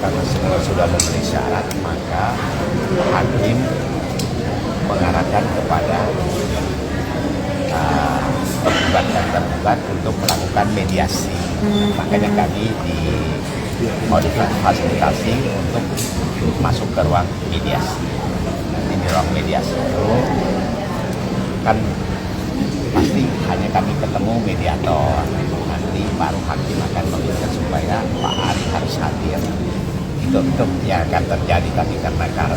karena semua sudah memenuhi syarat, maka hakim mengarahkan kepada penggugat dan tergugat untuk melakukan mediasi. Makanya kami fasilitasi untuk masuk ke ruang mediasi. Nanti di ruang mediasi itu kan pasti hanya kami ketemu mediator. Nanti baru hakim akan meminta supaya Pak Ari harus hadir. Itu yang akan terjadi, tapi karena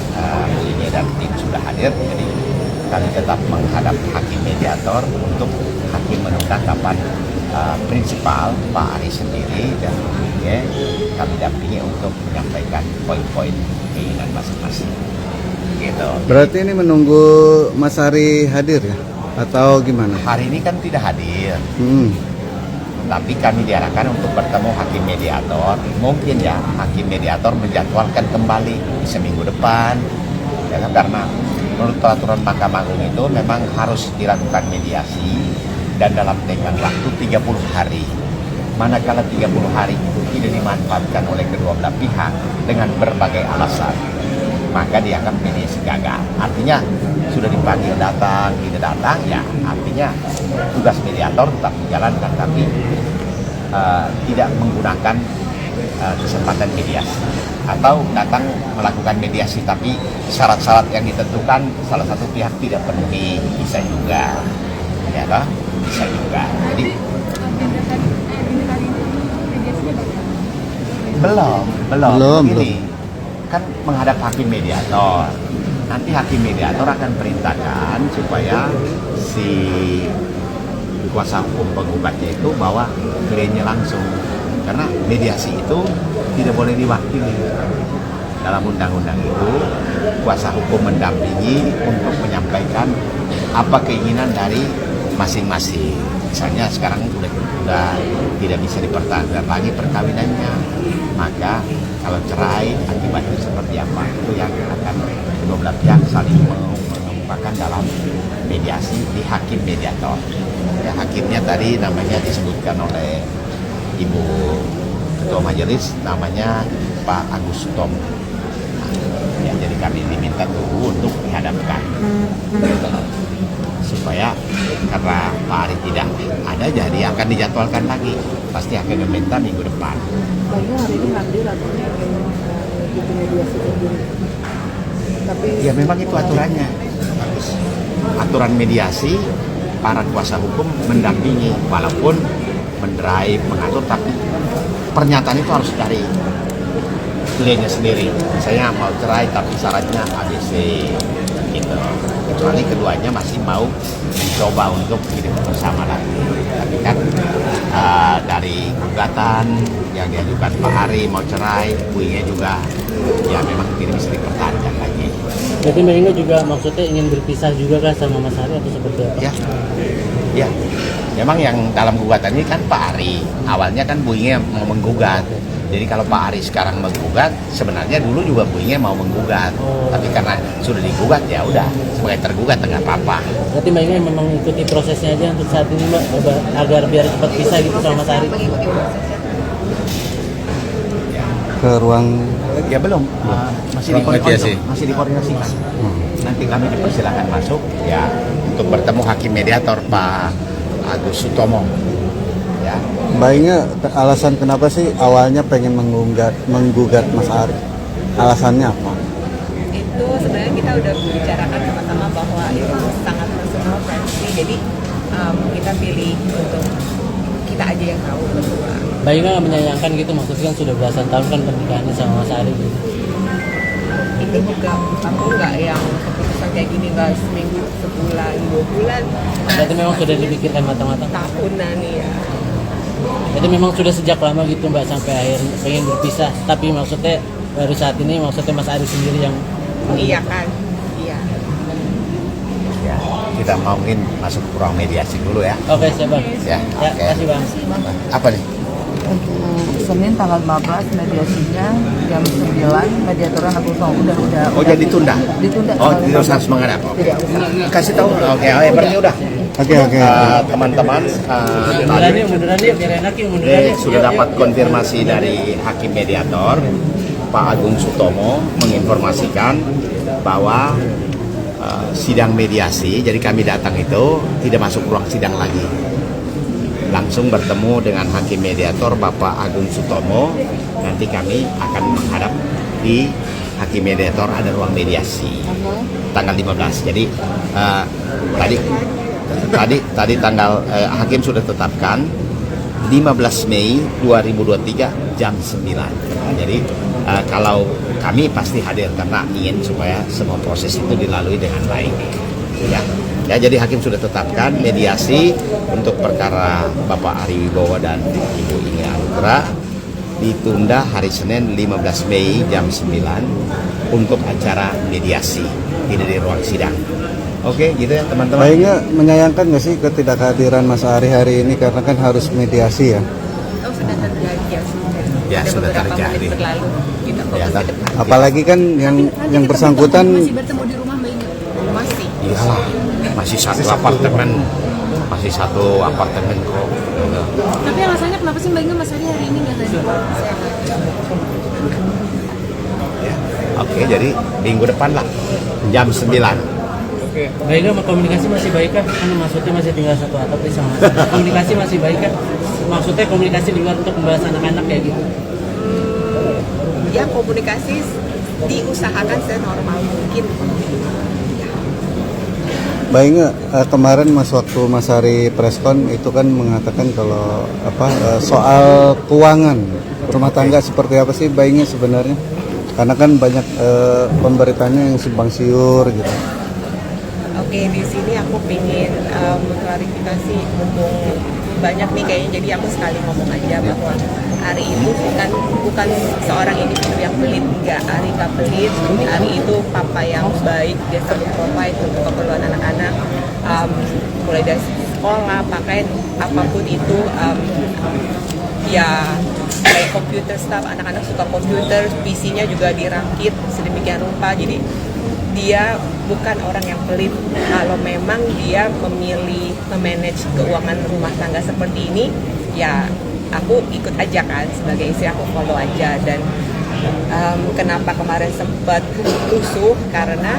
ini dan tim sudah hadir, jadi kami tetap menghadap hakim mediator untuk hakim menentukan kapan prinsipal Pak Ari sendiri dan kami dampingi untuk menyampaikan poin-poin keinginan masing-masing. Gitu. Berarti ini menunggu Mas Ari hadir ya? Atau gimana? Hari ini kan tidak hadir. Tapi kami diarahkan untuk bertemu hakim mediator. Mungkin ya hakim mediator menjadwalkan kembali di seminggu depan. Ya, karena menurut peraturan Mahkamah Agung itu memang harus dilakukan mediasi dan dalam tenggang waktu 30 hari. Manakala 30 hari itu tidak dimanfaatkan oleh kedua belah pihak dengan berbagai alasan, maka dianggap mediasi gagal. Artinya sudah dipanggil datang, tidak datang, ya artinya tugas mediator tetap dijalankan, tapi tidak menggunakan kesempatan mediasi. Atau datang melakukan mediasi, tapi syarat-syarat yang ditentukan salah satu pihak tidak penuhi, bisa juga. Ya toh? Bisa juga. Jadi belum. Ini kan menghadap hakim mediator. Nanti hakim mediator akan perintahkan supaya si kuasa hukum penggugatnya itu bawa kliennya langsung, karena mediasi itu tidak boleh diwakili. Dalam undang-undang itu kuasa hukum mendampingi untuk menyampaikan apa keinginan dari masing-masing. Misalnya sekarang sudah tidak bisa dipertahankan lagi perkawinannya, maka kalau cerai akibatnya seperti apa, itu yang akan kedua belah pihak saling mengemukakan dalam mediasi di hakim mediator. Ya, hakimnya tadi namanya disebutkan oleh Ibu Ketua Majelis, namanya Pak Agus Sutomo. Ya, jadi kami diminta dulu untuk dihadapkan, supaya karena Pak Ari tidak ada, jadi akan dijadwalkan lagi. Pasti akan meminta minggu depan. Banyak hari ini hadir atau itu mediasi sendiri. Tapi ya memang itu aturannya. Aturan mediasi, para kuasa hukum mendampingi, walaupun mendrive, mengatur, tapi pernyataan itu harus dari kliennya sendiri. Misalnya mau cerai tapi syaratnya ABC gitu. Kecuali keduanya masih mau mencoba untuk hidup bersama lagi. Tapi kan dari gugatan yang diajukan Pak Ari mau cerai, buinya juga ya memang tidak bisa dipertahankan lagi. Jadi Mbak Inge juga maksudnya ingin berpisah juga kan sama Mas Ari atau seperti apa? Ya. Memang yang dalam gugatan ini kan Pak Ari. Awalnya kan buinya mau menggugat. Jadi kalau Pak Ari sekarang menggugat, sebenarnya dulu juga buinya mau menggugat. Tapi karena sudah digugat, ya udah sebagai tergugat nggak apa-apa. Berarti Mbak Inge memang ikuti prosesnya aja untuk saat ini Mbak, agar biar cepat pisah gitu sama Mas Ari. Ke ruang Ya belum, masih dikoordinasikan. Nanti kami dipersilakan masuk ya untuk bertemu hakim mediator Pak Agus Sutomo. Ya. Mbak Inge, alasan kenapa sih awalnya pengen menggugat Mas Ari? Alasannya apa? itu sebenarnya kita udah bicarakan sama-sama bahwa itu sangat personal privacy, jadi kita pilih untuk kita aja yang tahu berdua. Mbak Inge menyayangkan gitu, maksudnya kan sudah belasan tahun kan pernikahannya sama Mas Ari gitu. Itu juga aku nggak yang keputusan kayak gini nggak seminggu, sebulan, 2 bulan. Berarti memang sudah dipikirkan matang-matang. Tahunan ya. Jadi memang sudah sejak lama gitu Mbak sampai akhir pengen berpisah, tapi maksudnya baru saat ini maksudnya Mas Ari sendiri yang Iya kan, iya. Ya, kita mau mungkin masuk ke ruang mediasi dulu ya. Oke, siap Bang. Ya, Ya, oke. kasih Bang. Apa nih? Untuk Senin tanggal 15 mediasinya jam 9, mediatornya udah. Oh, jadi ditunda? Ditunda. Oh, tidak usah harus menghadap. Tidak usah. Kasih tahu. Oke, berarti udah. Oke. Teman-teman, Munduran yuk, biar enak yuk, munduran ini yuk. sudah Yuk, dapat yuk. konfirmasi dari hakim mediator Bapak Agung Sutomo menginformasikan bahwa sidang mediasi, jadi kami datang itu tidak masuk ruang sidang lagi, langsung bertemu dengan hakim mediator Bapak Agung Sutomo. Nanti kami akan menghadap di hakim mediator, ada ruang mediasi tanggal 15. Jadi tadi tanggal hakim sudah tetapkan 15 Mei 2023 jam 9. Jadi kalau kami pasti hadir karena ingin supaya semua proses itu dilalui dengan baik. Ya, jadi hakim sudah tetapkan mediasi untuk perkara Bapak Ari Wibowo dan Ibu Inge Anugrah ditunda hari Senin 15 Mei jam 9 untuk acara mediasi, tidak di ruang sidang. Oke, gitu ya teman-teman. Baiknya menyayangkan nggak sih ketidakhadiran Mas Ari hari ini karena kan harus mediasi ya? Oh, sudah terjadi ya sudah. Ya, Ada sudah beberapa terjadi. menit berlalu. Kita fokus Ya, ke depan. Apalagi kan yang bersangkutan masih bertemu di rumah Mbak Inge. Masih. Iyalah, masih satu apartemen kok. Tapi alasannya kenapa sih Mbak Inge Mas Ari hari ini nggak hadir? Ya. Oke, jadi minggu depan lah jam 9. Baik kan, komunikasi masih baik kan? Kan maksudnya masih tinggal satu atap nih sama. Komunikasi masih baik kan? Maksudnya komunikasi di luar untuk membahas anak-anak kayak gitu. Ya, komunikasi diusahakan senormal mungkin. Baik nggak kemarin waktu Mas Ari preskon itu kan mengatakan kalau soal keuangan rumah tangga seperti apa sih baiknya sebenarnya? Karena kan banyak pemberitanya yang simpang siur gitu. Oke, di sini aku pengen mengklarifikasi, mumpung banyak nih kayaknya, jadi aku sekali ngomong aja bahwa Ari itu bukan seorang individu yang pelit, enggak. Ari gak pelit, Ari itu papa yang baik, dia selalu provide untuk keperluan anak-anak, mulai dari sekolah, pakaian, apapun itu, ya kayak komputer stuff, anak-anak suka komputer, PC-nya juga dirakit sedemikian rupa, jadi dia bukan orang yang pelit. Kalau memang dia memilih memanage keuangan rumah tangga seperti ini, ya aku ikut aja kan, sebagai istri aku follow aja. Dan kenapa kemarin sempat rusuh karena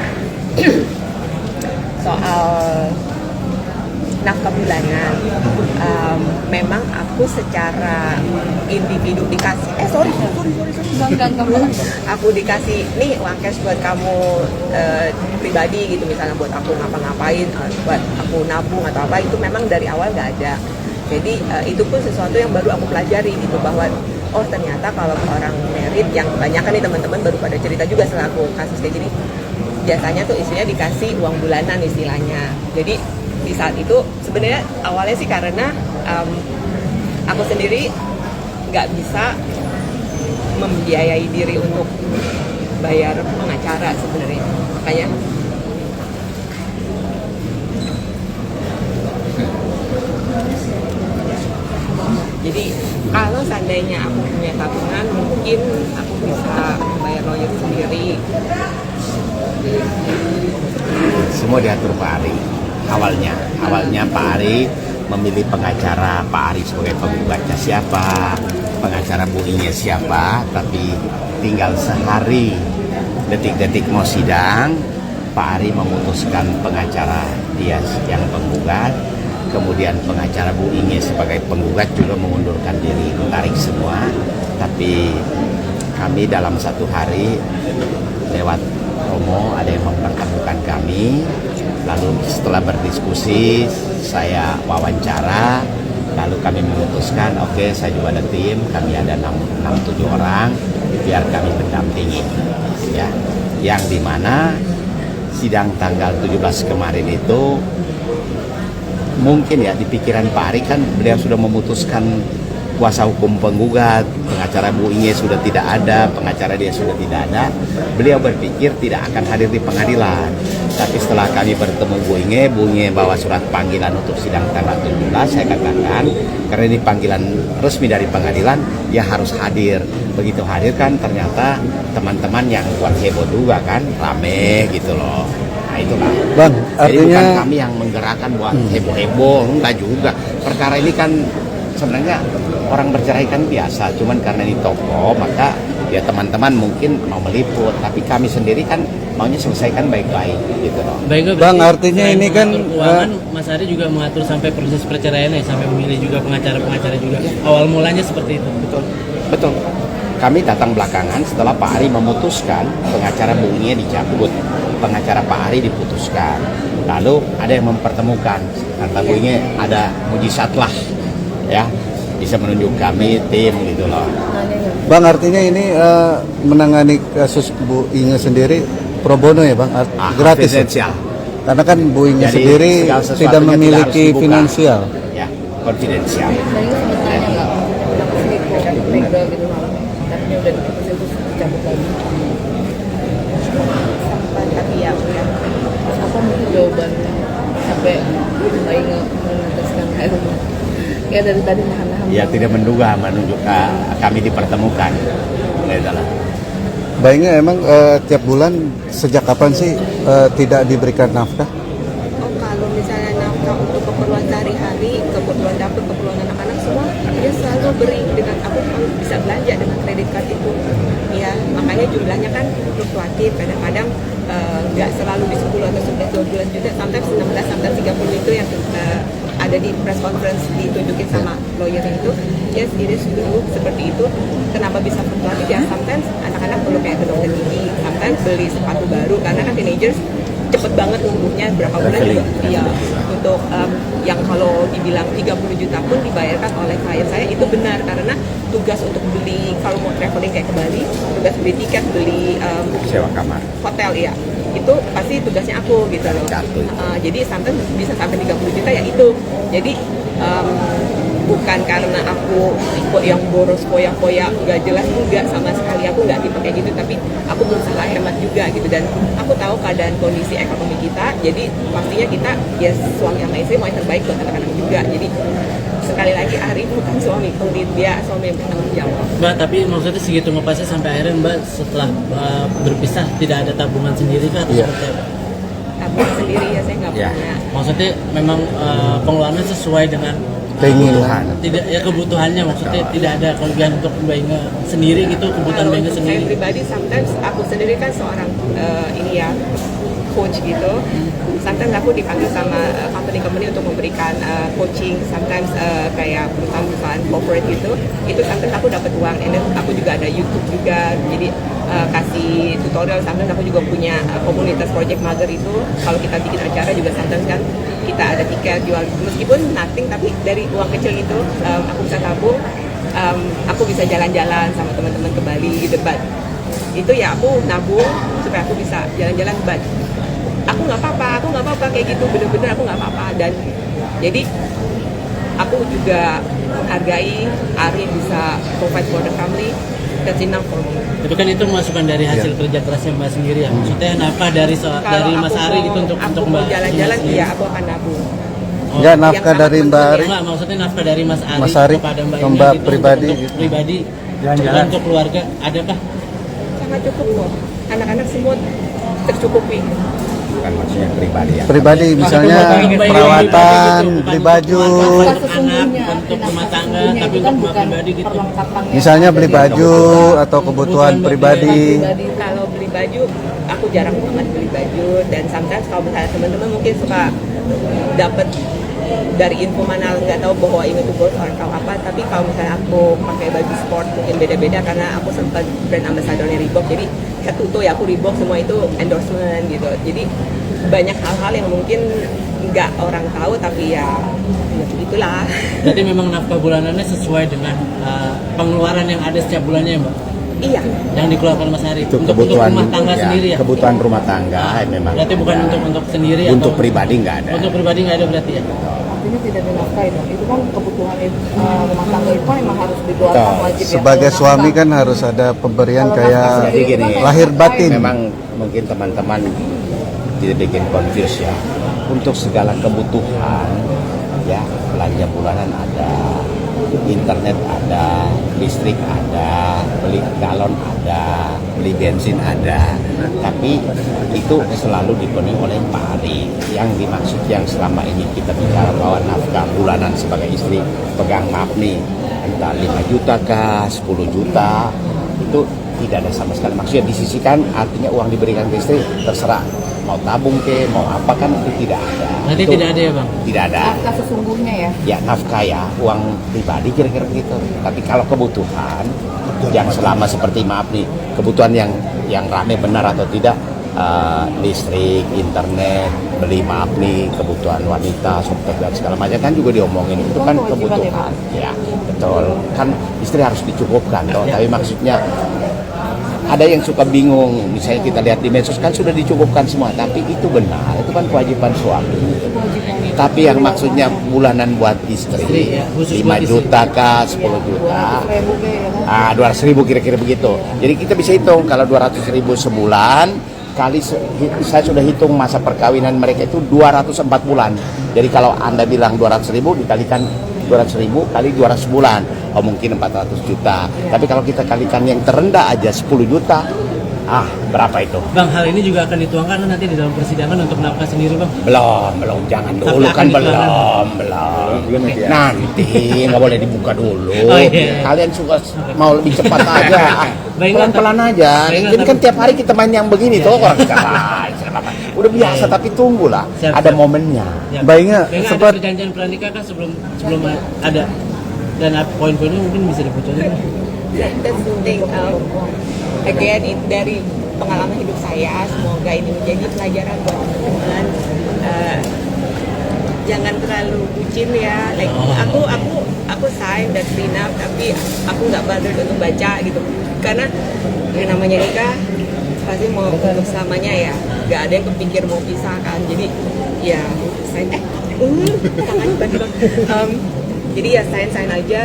soal nafkah bulanan. Memang aku secara individu dikasih sorry. Aku dikasih nih uang cash buat kamu pribadi gitu, misalnya buat aku ngapa-ngapain, buat aku nabung atau apa, itu memang dari awal gak ada. Jadi itu pun sesuatu yang baru aku pelajari gitu, bahwa oh ternyata kalau orang married, yang banyak kan nih teman-teman baru pada cerita juga setelah aku kasus kayak gini, biasanya tuh istrinya dikasih uang bulanan istilahnya. Jadi di saat itu sebenarnya awalnya sih karena aku sendiri nggak bisa membiayai diri untuk bayar pengacara sebenarnya, makanya jadi kalau seandainya aku punya tabungan, mungkin aku bisa bayar lawyer sendiri. Semua diatur Pak Ari. Awalnya Pak Ari memilih pengacara, Pak Ari sebagai penggugatnya siapa, pengacara Bu Inge siapa, tapi tinggal sehari detik-detik mau sidang, Pak Ari memutuskan pengacara dia yang penggugat, kemudian pengacara Bu Inge sebagai penggugat juga mengundurkan diri, menarik semua. Tapi kami dalam satu hari lewat Romo ada yang mempertemukan kami. Lalu setelah berdiskusi, saya wawancara, lalu kami memutuskan, oke, saya juga ada tim, kami ada 6-7 orang, biar kami mendampingi. Ya, yang dimana sidang tanggal 17 kemarin itu, mungkin ya di pikiran Pak Ari kan beliau sudah memutuskan kuasa hukum penggugat, pengacara Bu Inge sudah tidak ada, pengacara dia sudah tidak ada. Beliau berpikir tidak akan hadir di pengadilan. Tapi setelah kami bertemu Bu Inge bawa surat panggilan untuk sidang tanggal 17, saya katakan, karena ini panggilan resmi dari pengadilan, ya harus hadir. Begitu hadir kan ternyata teman-teman yang buat heboh juga kan, rame gitu loh. Nah itulah. Bang, Jadi bukan artinya kami yang menggerakkan buat heboh-heboh, enggak juga. Perkara ini kan sebenarnya orang bercerai kan biasa, cuman karena ini toko maka ya teman-teman mungkin mau meliput, tapi kami sendiri kan maunya selesaikan baik-baik gitu loh. Baik, Bang, artinya selain ini kan, mengatur keuangan, Mas Ari juga mengatur sampai proses perceraiannya, sampai memilih juga pengacara-pengacara juga. Awal mulanya seperti itu. Betul, betul. Kami datang belakangan setelah Pak Ari memutuskan pengacara Bunginya dicabut, pengacara Pak Ari diputuskan. Lalu ada yang mempertemukan, kata Bunginya ada mujizat lah, ya bisa menunjuk kami tim gitu loh. Bang, artinya ini menangani kasus Bu Inge sendiri pro bono ya Bang? Gratis ya? Konfidensial. Karena kan Bu Inge Jadi, sendiri segala sesuatunya tidak tidak memiliki harus dibuka. finansial. Ya, konfidensial. Saya sebetulnya nggak kenapa sih kok tega gitu malamnya, tapi udah diputusin terus dicabut lagi. Tapi ya udah. Terus apa mungkin jawabannya sampai Mbak Inge memutuskan kayak kayak dari tadi nahan-nahan. Ya tidak menduga menunjuk kami dipertemukan. Gitu lah. Mbak Inge emang tiap bulan sejak kapan sih tidak diberikan nafkah? Oh, kalau misalnya nafkah untuk keperluan sehari-hari, keperluan dapur, keperluan anak-anak semua, dia selalu beri dengan aku bisa belanja dengan kredit card itu. Ya, makanya jumlahnya kan fluktuatif. Kadang-kadang nggak selalu di 10 atau 11, 12 juta, sometimes 16, sometimes 30 itu yang ada di press conference ditunjukin sama lawyer itu. Yes, it is true, seperti itu. Kenapa bisa fluktuatif? Ya, sometimes anak-anak perlu kayak ke dokter gigi, sometimes beli sepatu baru, karena kan teenagers cepet banget tumbuhnya berapa bulan juga. Iya, untuk yang kalau dibilang 30 juta pun dibayarkan oleh klien saya itu benar, karena tugas untuk beli kalau mau traveling kayak ke Bali, tugas beli tiket, beli Sewa kamar. hotel ya, itu pasti tugasnya aku gitu loh. Jadi sometimes bisa sampai 30 juta ya itu. Jadi bukan karena aku tipe yang boros poya-poya nggak jelas, enggak, sama sekali aku nggak tipe kayak gitu, tapi aku berusaha hemat juga gitu, dan aku tahu keadaan kondisi ekonomi kita, jadi pastinya kita ya suami sama istri mau yang terbaik buat anak-anak juga. Jadi sekali lagi Ari bukan suami pelit, dia suami yang bertanggung jawab. Mbak, tapi maksudnya segitu ngepasnya sampai akhirnya Mbak setelah berpisah tidak ada tabungan sendiri kan? Iya. Tabung sendiri ya saya nggak Ya. punya. Maksudnya memang pengeluarannya sesuai dengan Keinginan. tidak ya kebutuhannya, maksudnya tidak ada kelebihan untuk Mbak Inge sendiri gitu, kebutuhan Kalau Mbak Inge untuk saya sendiri. pribadi, sometimes aku sendiri kan seorang ini ya coach gitu. Sometimes aku dipanggil sama company-company untuk memberikan coaching, sometimes kayak perusahaan-perusahaan corporate gitu. Itu sometimes aku dapat uang, and then aku juga ada YouTube juga, jadi kasih tutorial. Sometimes aku juga punya komunitas project mager itu. Kalau kita bikin acara juga sometimes kan kita ada tiket jual, meskipun nothing, tapi dari uang kecil itu aku bisa tabung. Aku bisa jalan-jalan sama teman-teman ke Bali gitu, but itu ya aku nabung supaya aku bisa jalan-jalan, but aku nggak apa-apa kayak gitu, bener-bener aku nggak apa-apa. Dan jadi aku juga menghargai Ari bisa provide for the family, that's enough for me. Tapi kan itu masukan dari hasil kerja kerasnya Mbak sendiri ya. Maksudnya nafkah dari dari Mas Ari gitu untuk aku Mbak. mau jalan-jalan, sendiri. iya aku akan nabung. Oh. Enggak, Yang nafkah sama dari Mbak Ari. Enggak, maksudnya nafkah dari Mas Ari, Mas Ari kepada Mbak ke Inge Mbak gitu, pribadi untuk gitu. pribadi, Jalan-jalan. bukan untuk keluarga, ada kah? Sangat cukup kok, anak-anak semua tercukupi. Bukan maksudnya pribadi ya. Pribadi misalnya perawatan, beli baju, Untuk anak, untuk rumah tangga, tapi untuk rumah pribadi gitu. misalnya beli baju atau kebutuhan pribadi. Kalau beli baju, aku jarang banget beli baju, dan sometimes kalau misalnya teman-teman mungkin suka dapat dari info mana nggak tahu bahwa ini tuh goals atau apa, tapi kalau misalnya aku pakai baju sport mungkin beda-beda, karena aku sempat brand ambassadornya Reebok, jadi head to toe ya aku Reebok, semua itu endorsement gitu. Jadi banyak hal-hal yang mungkin nggak orang tahu, tapi ya itulah. Jadi memang nafkah bulanannya sesuai dengan pengeluaran yang ada setiap bulannya ya Mbak? Iya. Yang dikeluarkan Mas Ari Itu untuk kebutuhan rumah tangga ya, sendiri ya? kebutuhan rumah tangga memang. Berarti bukan ada. untuk sendiri Untuk atau pribadi nggak ada. untuk pribadi nggak ada berarti ya? Artinya tidak dinafkahi dong. Itu kan kebutuhan rumah tangga itu kan emang harus dikeluarkan Betul. wajib ya. Sebagai Kalau suami nafkah, kan harus ada pemberian Kalau kayak nafkah Jadi gini, lahir batin. memang mungkin teman-teman tidak bikin confuse ya. Untuk segala kebutuhan ya belanja bulanan ada, internet ada, listrik ada, beli galon ada, beli bensin ada, tapi itu selalu dipenuhi oleh Pak Ari. Yang dimaksud yang selama ini kita bicara bahwa nafkah bulanan sebagai istri pegang MAPNI entah 5 juta kah, 10 juta, itu tidak ada sama sekali. Maksudnya disisihkan, artinya uang diberikan ke istri terserah mau tabung ke, mau apa, kan itu tidak ada. Nanti Itu tidak ada ya Bang? tidak ada. Nafkah sesungguhnya ya. Ya nafkah ya, uang pribadi kira-kira gitu. Tapi kalau kebutuhan yang selama seperti maaf nih, kebutuhan yang rame benar atau tidak, listrik, internet, beli maaf nih, kebutuhan wanita, software dan segala macam kan juga diomongin. Itu kan kebutuhan. Ya betul. Kan istri harus dicukupkan toh. Tapi maksudnya ada yang suka bingung, misalnya kita lihat di medsos kan sudah dicukupkan semua, tapi itu benar, itu kan kewajiban suami. Tapi yang maksudnya bulanan buat istri, 5 juta kah, 10 juta, 200.000 kira-kira begitu. Jadi kita bisa hitung kalau 200.000 sebulan, kali saya sudah hitung masa perkawinan mereka itu 204 bulan. Jadi kalau Anda bilang 200.000 dikalikan 200.000 kali 200 bulan, mungkin 400 juta. Tapi kalau kita kalikan yang terendah aja 10 juta, berapa itu? Bang, hal ini juga akan dituangkan nanti di dalam persidangan untuk nafkah sendiri Bang? Belum, jangan dulu kan belum. Nanti nggak boleh dibuka dulu. Oh, iya. Kalian suka mau lebih cepat aja, pelan-pelan aja. Ini kan tiap hari kita main yang begini tuh orang udah biasa, tapi tunggulah, ada momennya. Mbak Inga Ada sempat perjanjian pranikah kan sebelum ada, dan poin-poinnya mungkin bisa dibocorin. That's the thing. Again, dari pengalaman hidup saya, semoga ini menjadi pelajaran buat teman-teman. Jangan terlalu bucin ya. Like aku sign dan prenup, tapi aku nggak bother untuk baca gitu. Karena yang namanya nikah pasti mau untuk selamanya ya. Nggak ada yang kepikir mau pisah kan. Jadi ya sign. Tangan tiba-tiba. Jadi ya sign aja.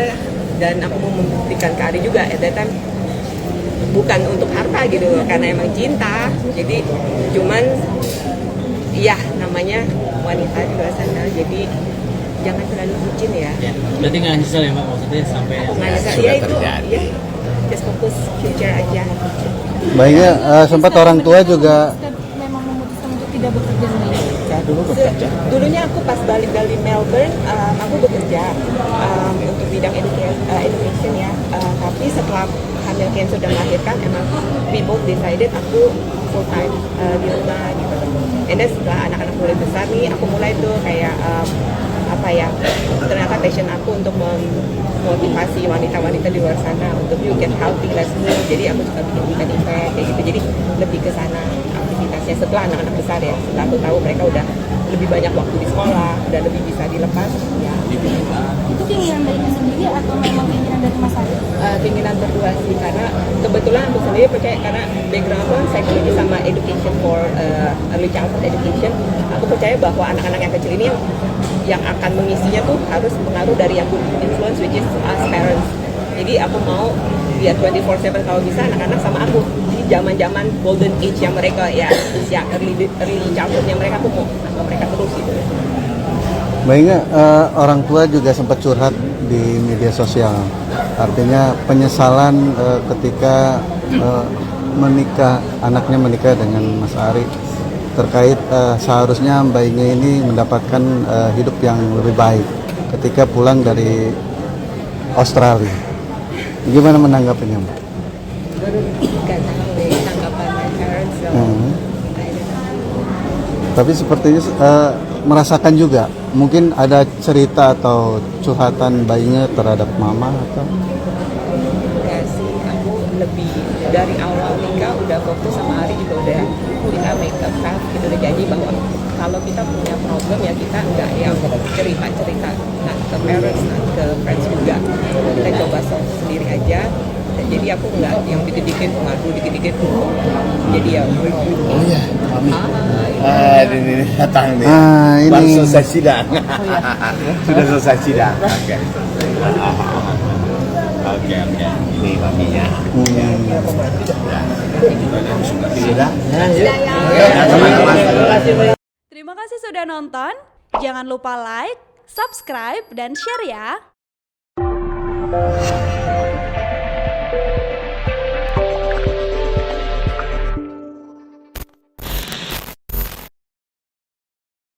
Dan aku mau membuktikan ke Ari juga at that time bukan untuk harta gitu loh, karena emang cinta. Jadi cuman ya namanya wanita di luar sana, jadi jangan terlalu bucin ya. Berarti nggak nyesel ya Mbak, maksudnya sampai Nggak nyesel ya, itu ya just fokus future aja. Mbak Inga sempat orang tua juga Memang memutuskan untuk tidak bekerja sendiri. Dulunya aku pas balik dari Melbourne, aku bekerja untuk bidang education ya. Tapi setelah hamil cancer dan melahirkan, emang we both decided aku full time di rumah gitu. And then setelah anak-anak mulai besar nih, aku mulai tuh kayak ternyata passion aku untuk memotivasi wanita-wanita di luar sana untuk you get healthy, let's move. Jadi aku suka bikin event kayak gitu. Jadi lebih ke sana aktivitasnya setelah anak-anak besar ya. Setelah aku tahu mereka udah lebih banyak waktu di sekolah, udah lebih bisa dilepas ya. Itu keinginan dari Mas sendiri atau memang keinginan dari Mas Ari? Keinginan berdua sih, karena kebetulan aku sendiri percaya, karena background aku psychology sama education for early childhood education. Aku percaya bahwa anak-anak yang kecil ini yang akan mengisinya tuh harus pengaruh dari yang good influence, which is us parents. Jadi aku mau biar 24/7 kalau bisa anak-anak sama aku. Jadi zaman-zaman golden age yang mereka ya usia early childhood yang mereka, aku mau sama mereka terus gitu. Mbak Inga, orang tua juga sempat curhat di media sosial. Artinya penyesalan ketika anaknya menikah dengan Mas Ari, terkait seharusnya Mbak Inga ini mendapatkan hidup yang lebih baik ketika pulang dari Australia. Gimana menanggapinya, Mbak? Gak tahu deh tanggapan my parents. Tapi sepertinya merasakan juga, mungkin ada cerita atau curhatan bayinya terhadap mama atau? Enggak sih, aku lebih dari awal nikah udah fokus sama Ari juga udah kita make up self, kita udah janji bahwa kalau kita punya problem ya kita enggak yang cerita nah ke parents, nah ke friends juga, kita coba solve sendiri aja. Dan jadi aku enggak yang dikit-dikit ngadu, dikit-dikit jadi ya Oh iya, Mami. Ini datang nih. Ini. Baru selesai sidang. Sudah selesai sidang. Oke. Oke. Ini maminya. Sudah? Terima kasih sudah nonton. Jangan lupa like, subscribe, dan share ya. Indonesia.